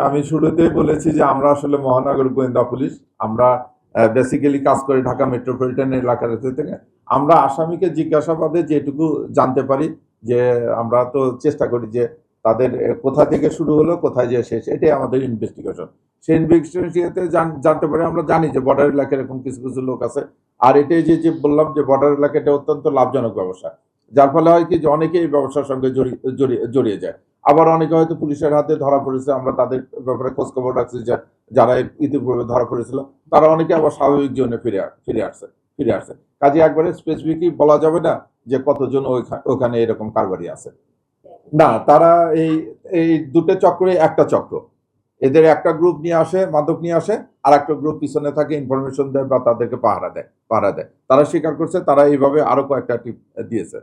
আমি শুরুতেই বলেছি যে আমরা আসলে মহানগর গোয়েন্দা পুলিশ। আমরা বেসিক্যালি কাজ করে ঢাকা মেট্রোপলিটন এলাকার থেকে। আমরা আসামিকে জিজ্ঞাসাবাদে যেটুকু জানতে পারি, যে আমরা তো চেষ্টা করি যে তাদের কোথা থেকে শুরু হলো, কোথায় যে শেষ, এটাই আমাদের ইনভেস্টিগেশন। সেই ইনভেস্টিগেশনতে জানতে পারি, আমরা জানি যে বর্ডার এলাকায় এরকম কিছু কিছু লোক আছে। আর এটাই যে বললাম যে বর্ডার এলাকাটা অত্যন্ত লাভজনক ব্যবসা, যার ফলে হয় কি যে অনেকেই এই ব্যবসার সঙ্গে জড়িয়ে যায়। আবার অনেকে হয়তো পুলিশের হাতে ধরা পড়েছে, আমরা তাদের ব্যাপারে খোঁজখবর রাখছি, যে যারা ইতিপূর্বে ধরা পড়েছিল তারা অনেকে আবার স্বাভাবিক জীবনে ফিরে আসছে। কাজে একবারে স্পেসিফিকই বলা যাবে না যে কতজন ওখানে এরকম কারবারি আছে। না, তারা এই এই দুটো চক্রে একটা চক্র। এদের একটা গ্রুপ নিয়ে আসে, মাদক নিয়ে আসে, আর একটা গ্রুপ পিছনে থাকে, ইনফরমেশন দেয় বা তাদেরকে পাহারা দেয়। তারা স্বীকার করছে, তারা এইভাবে আরো কয়েকটা টিপ দিয়েছে।